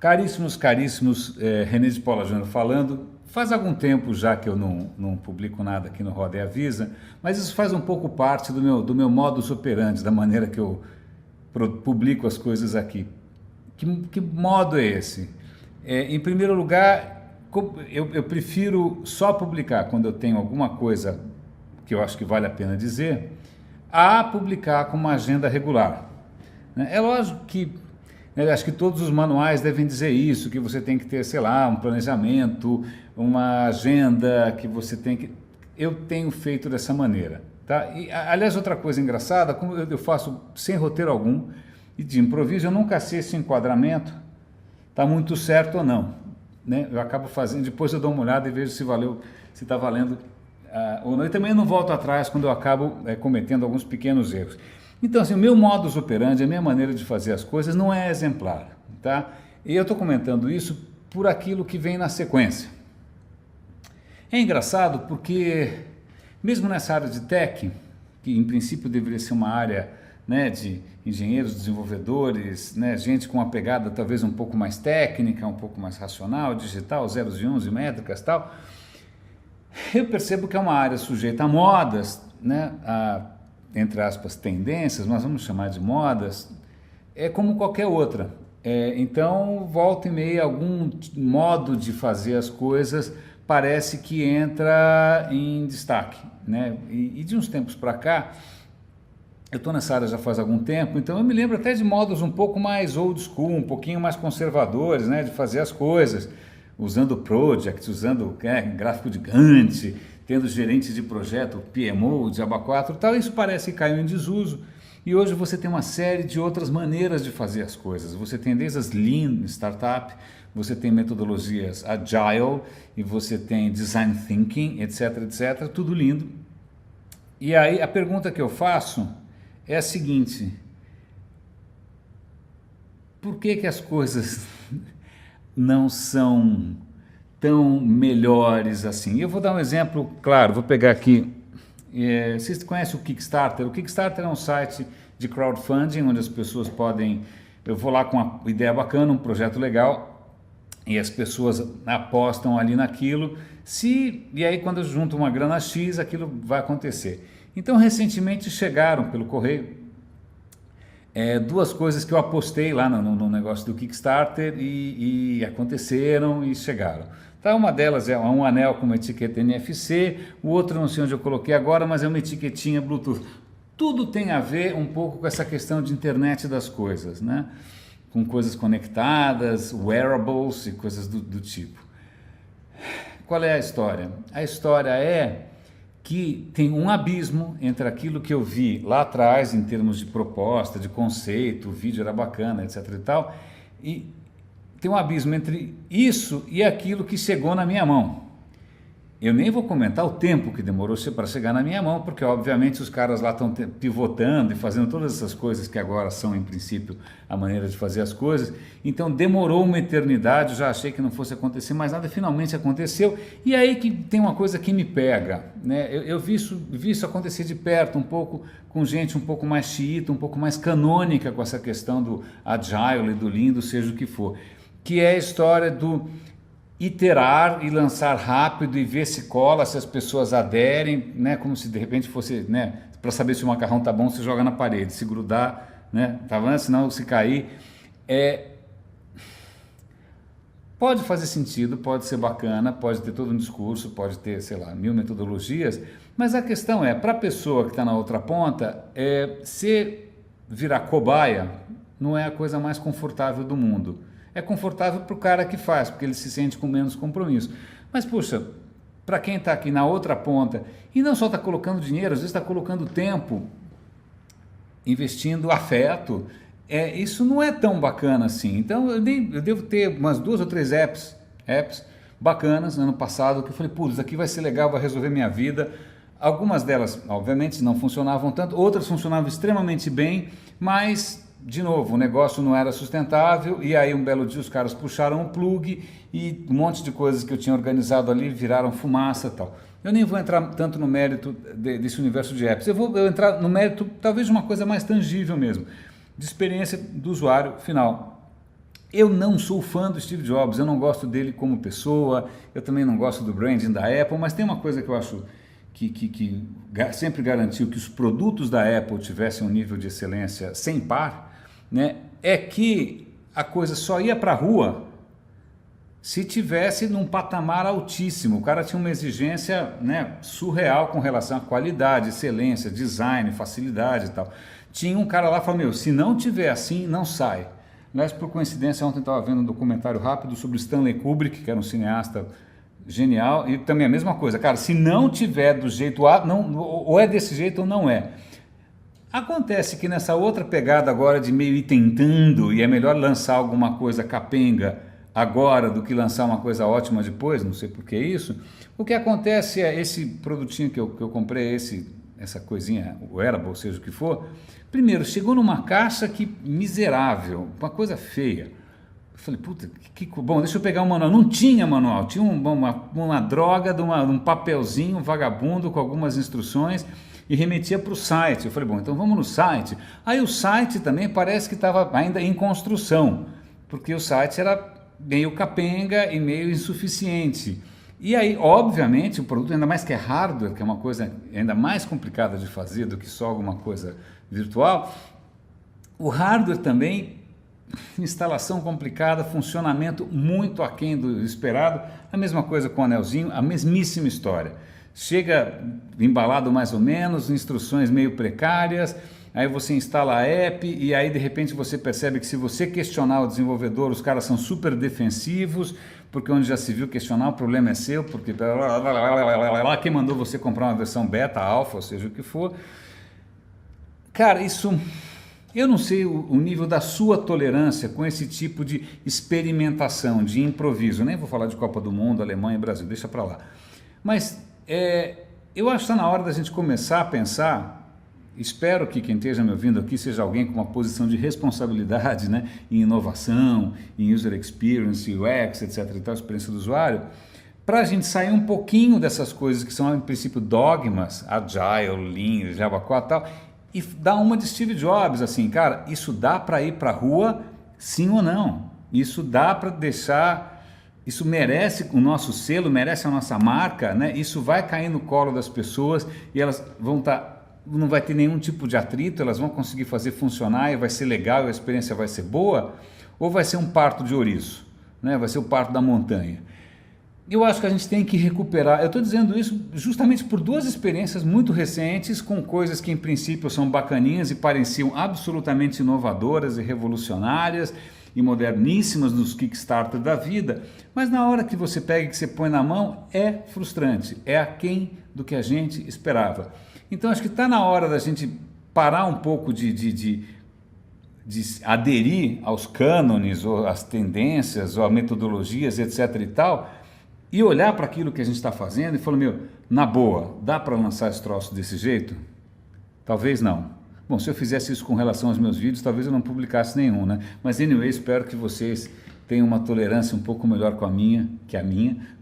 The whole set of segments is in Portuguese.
Caríssimos, caríssimos, René de Paula Júnior falando. Faz algum tempo já que eu não publico nada aqui no Roda e Avisa, mas isso faz um pouco parte do meu modus operandi, da maneira que eu publico as coisas aqui. Que modo é esse? Em primeiro lugar, eu prefiro só publicar quando eu tenho alguma coisa que eu acho que vale a pena dizer, a publicar com uma agenda regular. É lógico que acho que todos os manuais devem dizer isso, que você tem que ter, sei lá, um planejamento, uma agenda, que você tem que... Eu tenho feito dessa maneira, tá? E, aliás, outra coisa engraçada, como eu faço sem roteiro algum e de improviso, eu nunca sei se o enquadramento está muito certo ou não, né? Eu acabo fazendo, depois eu dou uma olhada e vejo se está valendo ou não. E também não volto atrás quando eu acabo cometendo alguns pequenos erros. Então, assim, o meu modus operandi, a minha maneira de fazer as coisas não é exemplar, tá? E eu estou comentando isso por aquilo que vem na sequência. É engraçado porque, mesmo nessa área de tech, que em princípio deveria ser uma área, né, de engenheiros, desenvolvedores, né, gente com uma pegada talvez um pouco mais técnica, um pouco mais racional, digital, zeros e uns e métricas e tal, eu percebo que é uma área sujeita a modas, né, entre aspas, tendências, nós vamos chamar de modas, é como qualquer outra. Então, volta e meia, algum modo de fazer as coisas parece que entra em destaque, né? E de uns tempos para cá, eu estou nessa área já faz algum tempo, então eu me lembro até de modos um pouco mais old school, um pouquinho mais conservadores, né, de fazer as coisas, usando project, usando gráfico de Gantt, tendo gerentes de projeto, PMO, Java 4 e tal. Isso parece que caiu em desuso. E hoje você tem uma série de outras maneiras de fazer as coisas. Você tem desde as Lean Startup, você tem metodologias Agile, e você tem Design Thinking, etc, etc, tudo lindo. E aí a pergunta que eu faço é a seguinte: por que as coisas não são tão melhores assim? Eu vou dar um exemplo claro, vou pegar aqui, vocês conhecem o Kickstarter? O Kickstarter é um site de crowdfunding, onde as pessoas podem, eu vou lá com uma ideia bacana, um projeto legal, e as pessoas apostam ali naquilo, e aí quando eu junto uma grana X, aquilo vai acontecer. Então recentemente chegaram pelo correio duas coisas que eu apostei lá no negócio do Kickstarter e aconteceram e chegaram. Tá, uma delas é um anel com uma etiqueta NFC, o outro não sei onde eu coloquei agora, mas é uma etiquetinha Bluetooth. Tudo tem a ver um pouco com essa questão de internet das coisas, né? Com coisas conectadas, wearables e coisas do tipo. Qual é a história? A história é que tem um abismo entre aquilo que eu vi lá atrás em termos de proposta, de conceito, o vídeo era bacana, etc e tal, e tem um abismo entre isso e aquilo que chegou na minha mão. Eu nem vou comentar o tempo que demorou para chegar na minha mão, porque obviamente os caras lá estão pivotando e fazendo todas essas coisas que agora são em princípio a maneira de fazer as coisas, então demorou uma eternidade, eu já achei que não fosse acontecer mais nada, finalmente aconteceu. E aí que tem uma coisa que me pega, né? Eu vi isso acontecer de perto, um pouco com gente um pouco mais xiita, um pouco mais canônica com essa questão do Agile e do Lean, seja o que for, que é a história do iterar e lançar rápido e ver se cola, se as pessoas aderem, né, como se de repente fosse, né, para saber se o macarrão tá bom, você joga na parede, se grudar, né, tá vendo? Senão se cair, pode fazer sentido, pode ser bacana, pode ter todo um discurso, pode ter, sei lá, 1000 metodologias, mas a questão é, para a pessoa que está na outra ponta, se virar cobaia não é a coisa mais confortável do mundo. É confortável para o cara que faz, porque ele se sente com menos compromisso. Mas, puxa, para quem está aqui na outra ponta, e não só está colocando dinheiro, às vezes está colocando tempo, investindo afeto, isso não é tão bacana assim. Então, eu devo ter umas 2 ou 3 apps bacanas no ano passado, que eu falei, putz, isso aqui vai ser legal, vai resolver minha vida. Algumas delas, obviamente, não funcionavam tanto, outras funcionavam extremamente bem, mas... De novo, o negócio não era sustentável e aí um belo dia os caras puxaram um plug e um monte de coisas que eu tinha organizado ali viraram fumaça e tal. Eu nem vou entrar tanto no mérito desse universo de apps, eu vou entrar no mérito talvez de uma coisa mais tangível mesmo, de experiência do usuário final. eu não sou fã do Steve Jobs, eu não gosto dele como pessoa, eu também não gosto do branding da Apple, mas tem uma coisa que eu acho que sempre garantiu que os produtos da Apple tivessem um nível de excelência sem par, né, é que a coisa só ia para a rua se tivesse num patamar altíssimo. O cara tinha uma exigência, né, surreal com relação à qualidade, excelência, design, facilidade e tal. Tinha um cara lá que falou, meu, se não tiver assim, não sai. Aliás, por coincidência, ontem eu estava vendo um documentário rápido sobre Stanley Kubrick, que era um cineasta genial, e também a mesma coisa, cara, se não tiver do jeito A, não, ou é desse jeito ou não é. Acontece que nessa outra pegada agora de meio ir tentando, e é melhor lançar alguma coisa capenga agora do que lançar uma coisa ótima depois, não sei por que isso, o que acontece é esse produtinho que eu comprei, essa coisinha, o wearable, seja o que for, primeiro, chegou numa caixa que miserável, uma coisa feia. Eu falei, puta, bom, deixa eu pegar um manual. Não tinha manual, tinha uma droga de um papelzinho vagabundo com algumas instruções e remetia para o site. Eu falei, bom, então vamos no site. Aí o site também parece que estava ainda em construção, porque o site era meio capenga e meio insuficiente. E aí, obviamente, o produto, ainda mais que é hardware, que é uma coisa ainda mais complicada de fazer do que só alguma coisa virtual, o hardware também, instalação complicada, funcionamento muito aquém do esperado, a mesma coisa com o anelzinho, a mesmíssima história. Chega embalado mais ou menos, instruções meio precárias, aí você instala a app e aí de repente você percebe que se você questionar o desenvolvedor, os caras são super defensivos, porque onde já se viu questionar, o problema é seu, porque quem mandou você comprar uma versão beta, alfa, ou seja o que for. Cara, isso, eu não sei o nível da sua tolerância com esse tipo de experimentação, de improviso. Nem vou falar de Copa do Mundo, Alemanha e Brasil, deixa para lá. Mas eu acho que está na hora da gente começar a pensar. Espero que quem esteja me ouvindo aqui seja alguém com uma posição de responsabilidade, né, em inovação, em user experience, UX, etc. e tal, experiência do usuário, para a gente sair um pouquinho dessas coisas que são, em princípio, dogmas, Agile, Lean, Java 4 e tal, e dar uma de Steve Jobs, assim, cara, isso dá para ir para a rua, sim ou não? Isso dá para deixar, isso merece o nosso selo, merece a nossa marca, né? Isso vai cair no colo das pessoas e elas vão estar... não vai ter nenhum tipo de atrito, elas vão conseguir fazer funcionar e vai ser legal e a experiência vai ser boa, ou vai ser um parto de ouriço, né? Vai ser o parto da montanha. Eu acho que a gente tem que recuperar, eu estou dizendo isso justamente por duas experiências muito recentes, com coisas que em princípio são bacaninhas e pareciam absolutamente inovadoras e revolucionárias e moderníssimas nos Kickstarter da vida, mas na hora que você pega e que você põe na mão, é frustrante, é aquém do que a gente esperava. Então acho que está na hora da gente parar um pouco de aderir aos cânones, ou às tendências, ou a metodologias, etc. e tal, e olhar para aquilo que a gente está fazendo e falar, meu, na boa, dá para lançar esse troço desse jeito? Talvez não. Bom, se eu fizesse isso com relação aos meus vídeos, talvez eu não publicasse nenhum, né? Mas anyway, espero que vocês tenham uma tolerância um pouco melhor com a minha,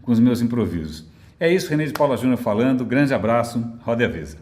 com os meus improvisos. É isso, René de Paula Júnior falando, grande abraço, roda e avisa.